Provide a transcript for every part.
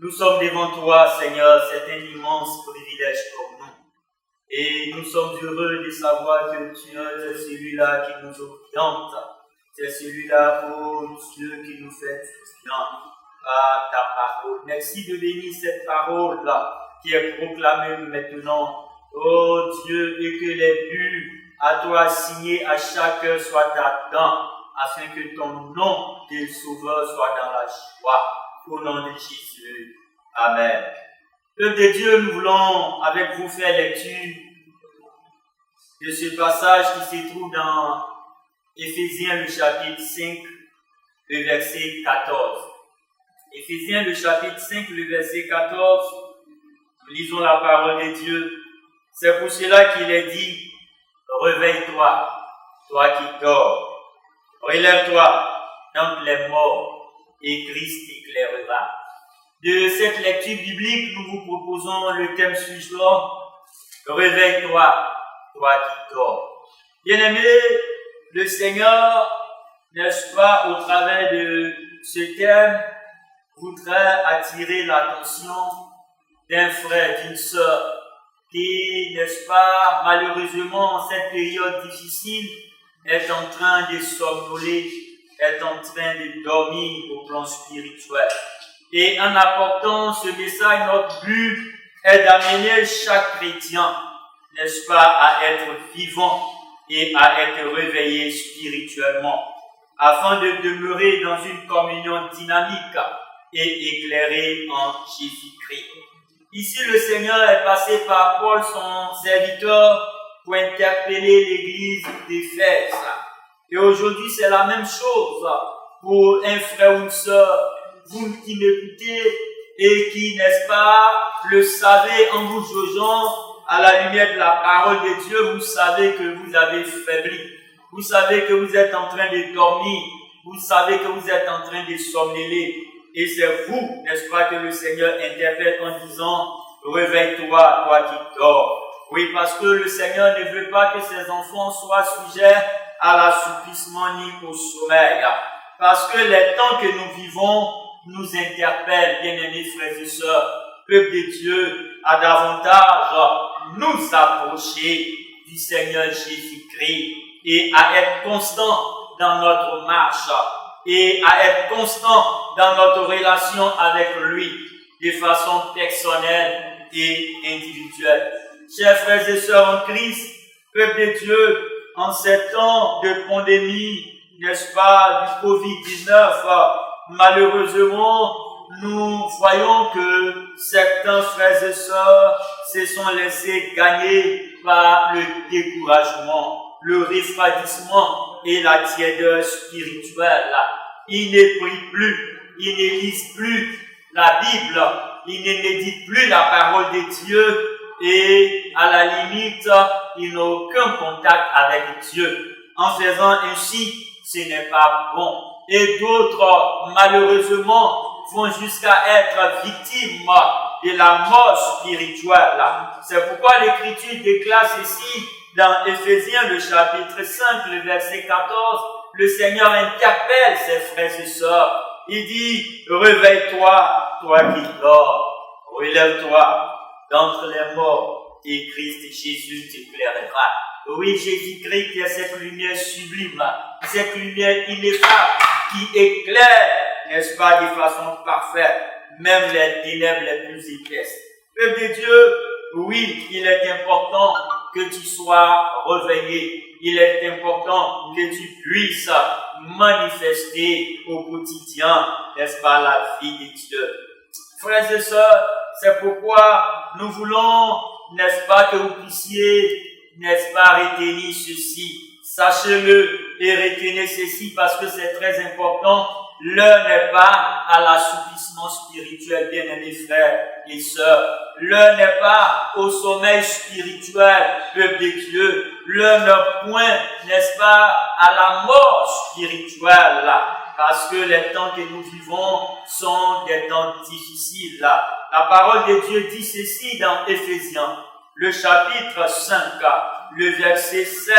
Nous sommes devant toi, Seigneur, c'est un immense privilège pour nous. Et nous sommes heureux de savoir que tu es celui-là qui nous oriente. C'est celui-là, oh Dieu, qui nous fait confiance à ta parole. Merci de bénir cette parole-là qui est proclamée maintenant. Oh Dieu, et que les buts à toi assignés à chacun soient atteints, afin que ton nom de Sauveur soit dans la joie. Au nom de Jésus. Amen. Peuple de Dieu, nous voulons avec vous faire lecture de ce passage qui se trouve dans Éphésiens le chapitre 5, le verset 14. Éphésiens le chapitre 5, le verset 14, nous lisons la parole de Dieu. C'est pour cela qu'il est dit, réveille-toi, toi qui dors, relève-toi d'entre les morts, et Christ t'éclairera. De cette lecture biblique, nous vous proposons le thème suivant, réveille-toi, toi qui dors. Bien-aimés, le Seigneur, n'est-ce pas, au travers de ce thème, voudrait attirer l'attention d'un frère, d'une sœur, qui, n'est-ce pas, malheureusement, en cette période difficile, est en train de somnoler, est en train de dormir au plan spirituel. Et en apportant ce message, notre but est d'amener chaque chrétien, n'est-ce pas, à être vivant et à être réveillés spirituellement, afin de demeurer dans une communion dynamique et éclairée en Jésus-Christ. Ici, le Seigneur est passé par Paul, son serviteur, pour interpeller l'église d'Éphèse. Et aujourd'hui, c'est la même chose pour un frère ou une sœur, vous qui m'écoutez et qui, n'est-ce pas, le savez en vous jaugeant à la lumière de la parole de Dieu, vous savez que vous avez faibli. Vous savez que vous êtes en train de dormir. Vous savez que vous êtes en train de somnoler. Et c'est vous, n'est-ce pas, que le Seigneur interpelle en disant « Réveille-toi, toi qui dors ». Oui, parce que le Seigneur ne veut pas que ses enfants soient sujets à l'assouplissement ni au sommeil. Parce que les temps que nous vivons nous interpellent, bien-aimés frères et sœurs. Peuple de Dieu, à davantage nous approcher du Seigneur Jésus-Christ et à être constant dans notre marche et à être constant dans notre relation avec lui de façon personnelle et individuelle. Chers frères et sœurs en Christ, peuple de Dieu, en ces temps de pandémie, n'est-ce pas, du Covid-19, malheureusement, nous voyons que certains frères et sœurs se sont laissés gagner par le découragement, le refroidissement et la tiédeur spirituelle. Ils ne prient plus, ils ne lisent plus la Bible, ils ne méditent plus la parole de Dieu et à la limite, ils n'ont aucun contact avec Dieu. En faisant ainsi, ce n'est pas bon. Et d'autres, malheureusement, vont jusqu'à être victimes de la mort spirituelle. C'est pourquoi l'Écriture déclare ceci dans Éphésiens, le chapitre 5, le verset 14. Le Seigneur interpelle ses frères et sœurs. Il dit, réveille-toi, toi qui dors. Relève-toi d'entre les morts et Christ Jésus t'éclairera. Oui, Jésus-Christ qui est cette lumière sublime, cette lumière ineffable qui éclaire, n'est-ce pas, de façon parfaite, même les ténèbres les plus épaisses. Peuple de Dieu, oui, il est important que tu sois réveillé. Il est important que tu puisses manifester au quotidien, n'est-ce pas, la vie de Dieu. Frères et sœurs, c'est pourquoi nous voulons, n'est-ce pas, que vous puissiez, n'est-ce pas, retenir ceci. Sachez-le et retenez ceci parce que c'est très important. L'heure n'est pas à l'assouplissement spirituel, bien-aimés frères et sœurs. L'heure n'est pas au sommeil spirituel, peuple de Dieu. L'heure n'est point, n'est-ce pas, à la mort spirituelle. Parce que les temps que nous vivons sont des temps difficiles. La parole de Dieu dit ceci dans Éphésiens, le chapitre 5, le verset 16,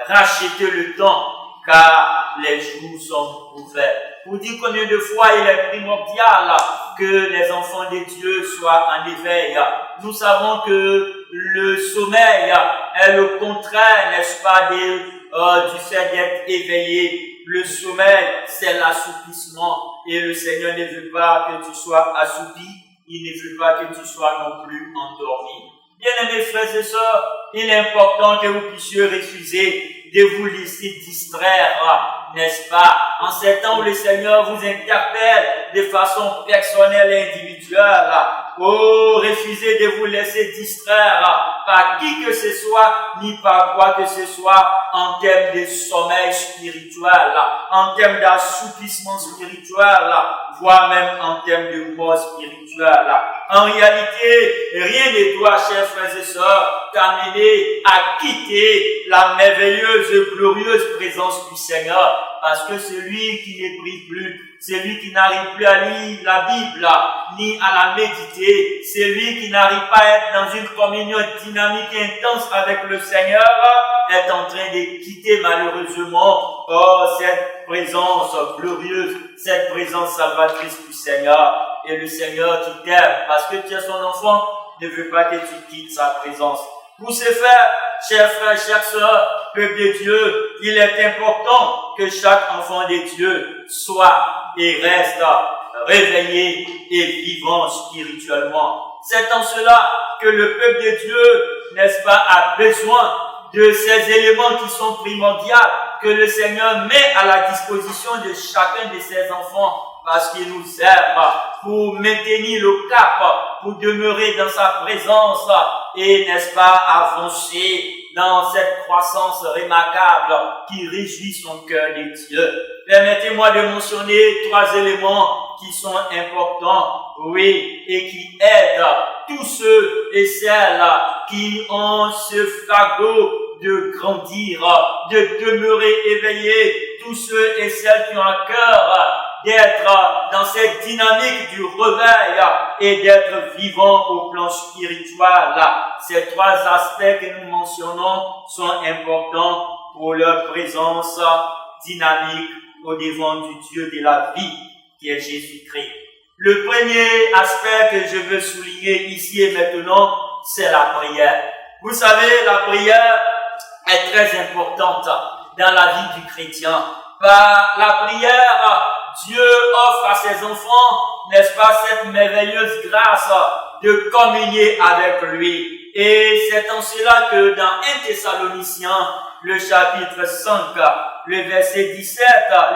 rachetez le temps, car les jours sont ouverts. Pour dire combien de fois il est primordial que les enfants de Dieu soient en éveil. Nous savons que le sommeil est le contraire, n'est-ce pas, du fait d'être éveillé. Le sommeil, c'est l'assouplissement. Et le Seigneur ne veut pas que tu sois assoupi, il ne veut pas que tu sois non plus endormi. Bien-aimés frères et sœurs, il est important que vous puissiez refuser de vous laisser distraire, n'est-ce pas? En ces temps où le Seigneur vous interpelle de façon personnelle et individuelle, refusez de vous laisser distraire par qui que ce soit, ni par quoi que ce soit, en termes de sommeil spirituel, en termes d'assouplissement spirituel, voire même en termes de mort spirituelle. En réalité, rien ne doit, chers frères et sœurs, t'amener à quitter la merveilleuse, glorieuse présence du Seigneur. Parce que celui qui ne prie plus, celui qui n'arrive plus à lire la Bible, ni à la méditer, celui qui n'arrive pas à être dans une communion dynamique et intense avec le Seigneur, est en train de quitter malheureusement cette présence glorieuse, cette présence salvatrice du Seigneur. Et le Seigneur qui t'aime, parce que tu es son enfant, ne veut pas que tu quittes sa présence. Pour ce faire, chers frères, chères sœurs, peuple de Dieu, il est important que chaque enfant de Dieu soit et reste réveillé et vivant spirituellement. C'est en cela que le peuple de Dieu, n'est-ce pas, a besoin de ces éléments qui sont primordiaux que le Seigneur met à la disposition de chacun de ses enfants parce qu'il nous aime pour maintenir le cap, pour demeurer dans sa présence et, n'est-ce pas, avancer dans cette croissance remarquable qui réjouit son cœur de Dieu. Permettez-moi de mentionner 3 éléments qui sont importants, oui, et qui aident tous ceux et celles qui ont ce fardeau de grandir, de demeurer éveillés, tous ceux et celles qui ont à cœur d'être dans cette dynamique du réveil et d'être vivants au plan spirituel. Ces 3 aspects que nous mentionnons sont importants pour leur présence dynamique au devant du Dieu de la vie qui est Jésus-Christ. Le premier aspect que je veux souligner ici et maintenant, c'est la prière. Vous savez, la prière est très importante dans la vie du chrétien. Par la prière, Dieu offre à ses enfants, n'est-ce pas, cette merveilleuse grâce de communier avec lui. Et c'est en cela que dans 1 Thessaloniciens, le chapitre 5, le verset 17,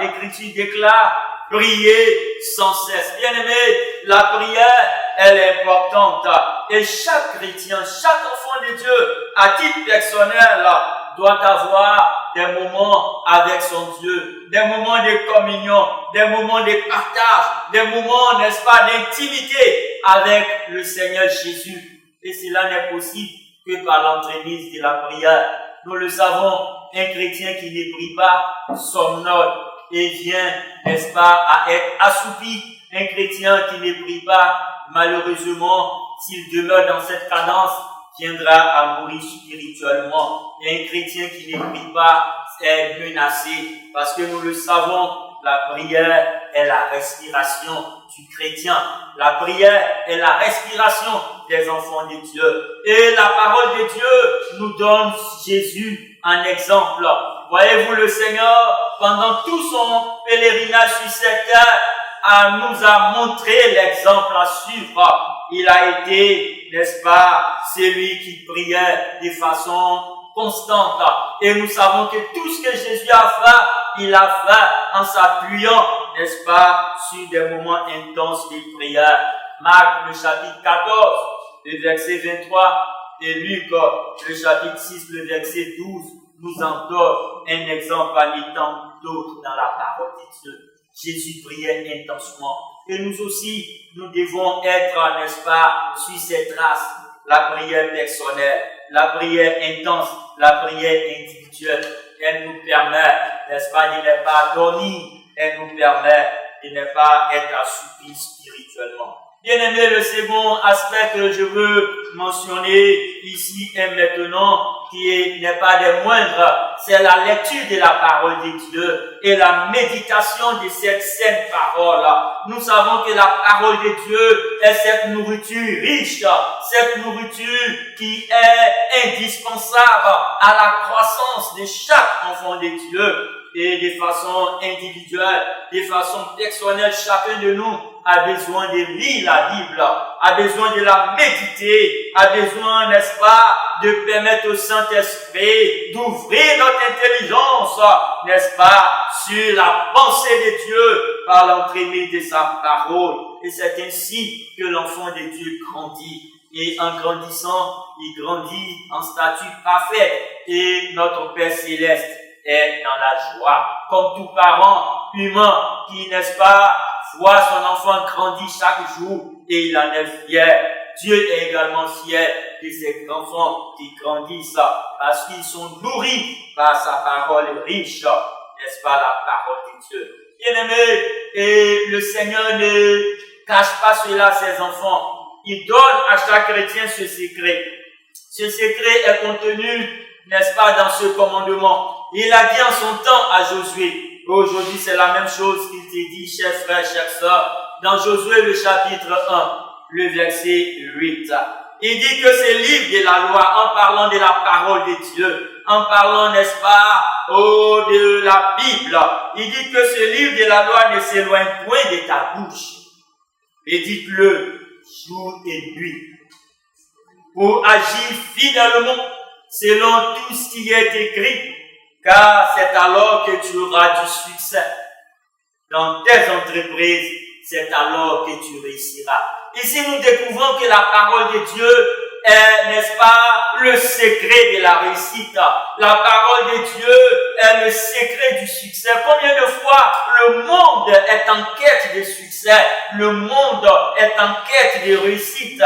l'Écriture déclare « Priez sans cesse ». Bien aimé, la prière, elle est importante. Et chaque chrétien, chaque enfant de Dieu, à titre personnel, doit avoir des moments avec son Dieu, des moments de communion, des moments de partage, des moments, n'est-ce pas, d'intimité avec le Seigneur Jésus. Et cela n'est possible que par l'entremise de la prière. Nous le savons, un chrétien qui ne prie pas somnole et vient, n'est-ce pas, à être assoupi. Un chrétien qui ne prie pas, malheureusement, s'il demeure dans cette cadence, viendra à mourir spirituellement. Et un chrétien qui ne prie pas est menacé parce que nous le savons, la prière est la respiration du chrétien. La prière est la respiration des enfants de Dieu. Et la parole de Dieu nous donne Jésus en exemple. Voyez-vous, le Seigneur, pendant tout son pèlerinage sur cette terre, nous a montré l'exemple à suivre. Il a été, n'est-ce pas, celui qui priait de façon constante. Et nous savons que tout ce que Jésus a fait, il a fait en s'appuyant, n'est-ce pas, sur des moments intenses de prière. Marc, le chapitre 14, le verset 23, et Luc, le chapitre 6, le verset 12, nous en donne un exemple parmi tant d'autres dans la parole de Dieu. Jésus priait intensément. Et nous aussi, nous devons être, n'est-ce pas, sur cette trace. La prière personnelle, la prière intense, la prière individuelle. Elle nous permet, n'est-ce pas, de ne pas dormir. Elle nous permet de ne pas être assoupis spirituellement. Bien aimé, le second aspect que je veux mentionner ici et maintenant, qui n'est pas des moindres, c'est la lecture de la parole de Dieu et la méditation de cette sainte parole. Nous savons que la parole de Dieu est cette nourriture riche, cette nourriture qui est indispensable à la croissance de chaque enfant de Dieu. Et de façon individuelle, de façon personnelle, chacun de nous a besoin de lire la Bible, a besoin de la méditer, a besoin, n'est-ce pas, de permettre au Saint-Esprit d'ouvrir notre intelligence, n'est-ce pas, sur la pensée de Dieu par l'entremise de sa parole. Et c'est ainsi que l'enfant de Dieu grandit. Et en grandissant, il grandit en statut parfait. Et notre Père Céleste est dans la joie, comme tout parent humain qui, n'est-ce pas, voit son enfant grandir chaque jour et il en est fier. Dieu est également fier de ses enfants qui grandissent parce qu'ils sont nourris par sa parole riche, n'est-ce pas, la parole de Dieu. Bien-aimé, et le Seigneur ne cache pas cela à ses enfants. Il donne à chaque chrétien ce secret. Ce secret est contenu, n'est-ce pas, dans ce commandement. Il a dit en son temps à Josué. Aujourd'hui, c'est la même chose qu'il te dit, chers frères, chères sœurs, dans Josué, le chapitre 1, le verset 8. Il dit que ce livre de la loi, en parlant de la parole de Dieu, en parlant, n'est-ce pas, de la Bible, il dit que ce livre de la loi ne s'éloigne point de ta bouche. Et dites-le jour et nuit, pour agir fidèlement selon tout ce qui est écrit, car c'est alors que tu auras du succès. Dans tes entreprises, c'est alors que tu réussiras. Ici, nous découvrons que la parole de Dieu est, n'est-ce pas, le secret de la réussite. La parole de Dieu est le secret du succès. Combien de fois le monde est en quête de succès, le monde est en quête de réussite,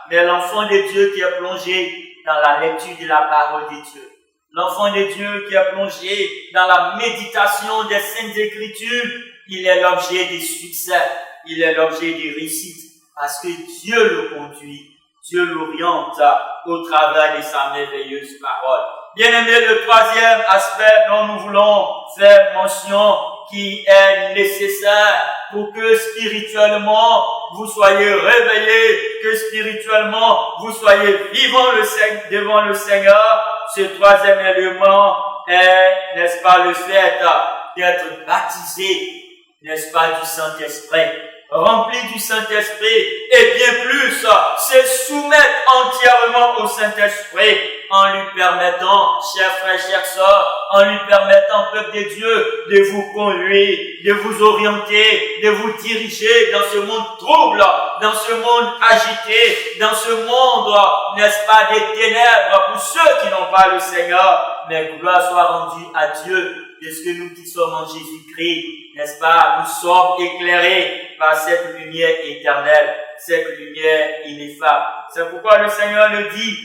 mais l'enfant de Dieu qui est plongé dans la lecture de la parole de Dieu, l'enfant de Dieu qui est plongé dans la méditation des Saintes Écritures, il est l'objet de succès, il est l'objet de réussite, parce que Dieu le conduit, Dieu l'oriente au travers de sa merveilleuse parole. Bien aimé, le troisième aspect dont nous voulons faire mention, qui est nécessaire pour que spirituellement vous soyez réveillés, que spirituellement vous soyez vivants devant le Seigneur. Ce troisième élément est, n'est-ce pas, le fait d'être baptisé, n'est-ce pas, du Saint-Esprit, rempli du Saint-Esprit, et bien plus, se soumettre entièrement au Saint-Esprit, en lui permettant, chers frères, chères sœurs, en lui permettant, peuple de Dieu, de vous conduire, de vous orienter, de vous diriger dans ce monde trouble, dans ce monde agité, dans ce monde, n'est-ce pas, des ténèbres pour ceux qui n'ont pas le Seigneur. Mais gloire soit rendue à Dieu, puisque nous qui sommes en Jésus-Christ, n'est-ce pas, nous sommes éclairés par cette lumière éternelle, cette lumière ineffable. C'est pourquoi le Seigneur le dit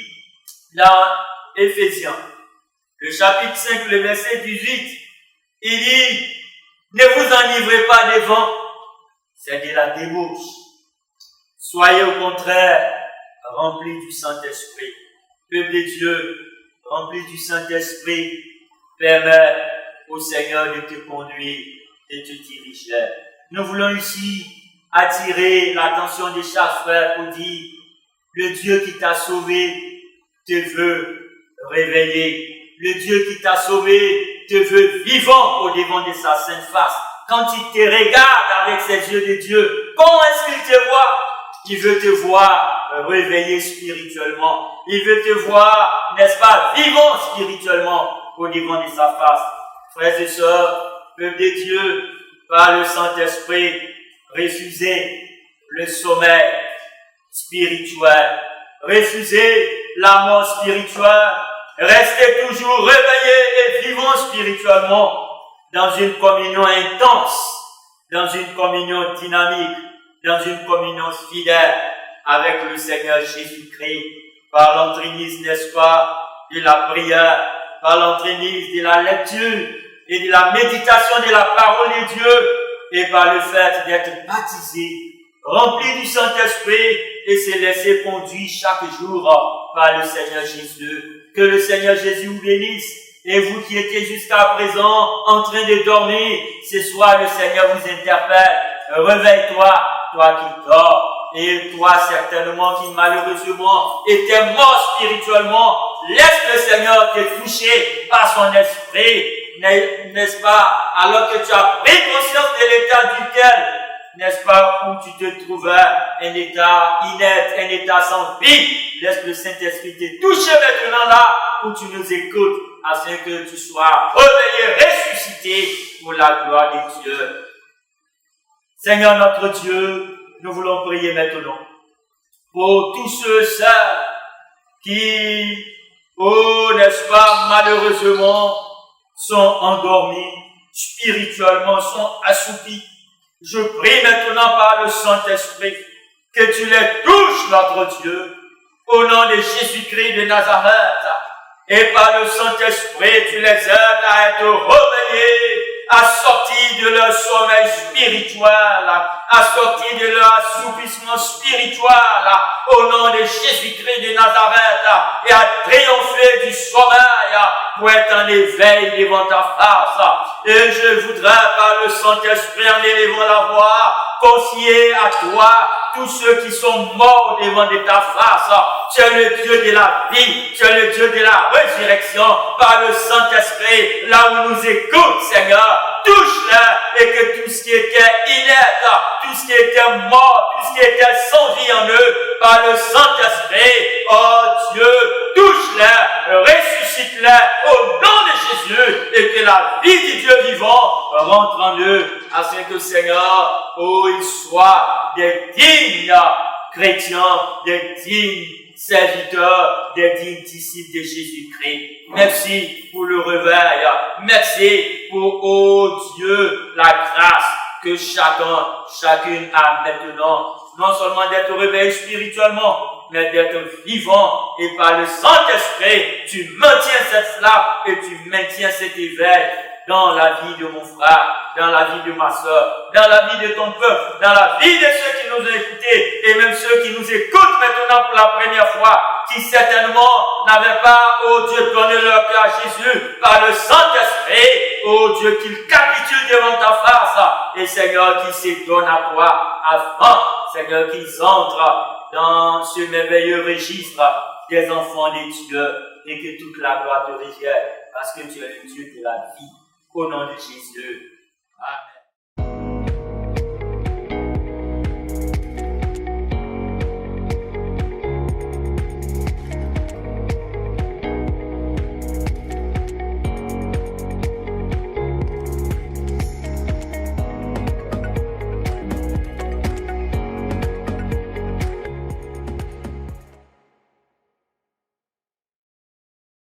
dans Éphésiens, le chapitre 5, le verset 18, il dit, ne vous enivrez pas des vents, c'est de la débauche. Soyez au contraire remplis du Saint-Esprit. Peuple de Dieu, rempli du Saint-Esprit, permet au Seigneur de te conduire et te diriger. Nous voulons ici attirer l'attention de chaque frère pour dire, le Dieu qui t'a sauvé te veut réveiller. Le Dieu qui t'a sauvé te veut vivant au devant de sa sainte face. Quand il te regarde avec ses yeux de Dieu, comment est-ce qu'il te voit? Il veut te voir réveillé spirituellement. Il veut te voir, n'est-ce pas, vivant spirituellement au devant de sa face. Frères et sœurs, peuple de Dieu, par le Saint-Esprit, refusez le sommeil spirituel. Refusez la mort spirituelle. Restez toujours réveillés et vivants spirituellement dans une communion intense, dans une communion dynamique, dans une communion fidèle avec le Seigneur Jésus-Christ, par l'entremise, n'est-ce pas, de la prière, par l'entremise de la lecture et de la méditation de la parole de Dieu, et par le fait d'être baptisé, rempli du Saint-Esprit, et se laisser conduire chaque jour par le Seigneur Jésus. Que le Seigneur Jésus vous bénisse. Et vous qui étiez jusqu'à présent en train de dormir, ce soir le Seigneur vous interpelle. Réveille-toi, toi qui dors. Et toi certainement qui malheureusement était mort spirituellement, laisse le Seigneur te toucher par son esprit, n'est-ce pas, alors que tu as pris conscience de l'état duquel, n'est-ce pas, où tu te trouvais, un état inerte, un état sans vie. Laisse le Saint-Esprit te toucher maintenant là où tu nous écoutes, afin que tu sois réveillé, ressuscité pour la gloire de Dieu. Seigneur notre Dieu, nous voulons prier maintenant pour tous ceux, celles qui, n'est-ce pas, malheureusement, sont endormis, spirituellement, sont assoupis. Je prie maintenant par le Saint-Esprit que tu les touches, notre Dieu, au nom de Jésus-Christ de Nazareth, et par le Saint-Esprit, tu les aides à être réveillés, à sortir de leur sommeil spirituel, à sortir de leur assoupissement spirituel, au nom de Jésus-Christ de Nazareth, et à triompher du sommeil pour être en éveil devant ta face. Et je voudrais, par le Saint-Esprit, en élevant la voix, confier à toi tous ceux qui sont morts devant de ta face. Tu es le Dieu de la vie, tu es le Dieu de la résurrection, par le Saint-Esprit, là où nous écoute, Seigneur, touche-les, et que tout ce qui était inerte, tout ce qui était mort, tout ce qui était sans vie en eux, par le Saint-Esprit, oh Dieu, touche-les, ressuscite vie du Dieu vivant rentre en eux, afin que, Seigneur, ils soient des dignes chrétiens, des dignes serviteurs, des dignes disciples de Jésus-Christ. Merci pour le réveil. Merci pour, oh Dieu, la grâce que chacune a maintenant. Non seulement d'être réveillé spirituellement, mais d'être vivant. Et par le Saint-Esprit, tu maintiens cette flamme et tu maintiens cet éveil dans la vie de mon frère, dans la vie de ma soeur, dans la vie de ton peuple, dans la vie de ceux qui nous ont écoutés et même ceux qui nous écoutent maintenant pour la première fois, qui certainement n'avaient pas, oh Dieu, donné leur cœur à Jésus par le Saint-Esprit, oh Dieu, qu'ils capitulent devant ta face et Seigneur, qu'ils se donnent à toi afin, Seigneur, qu'ils entrent dans ce merveilleux registre des enfants des Dieu et que toute la gloire te revienne parce que tu es le Dieu de la vie. Au nom de Jésus. Amen.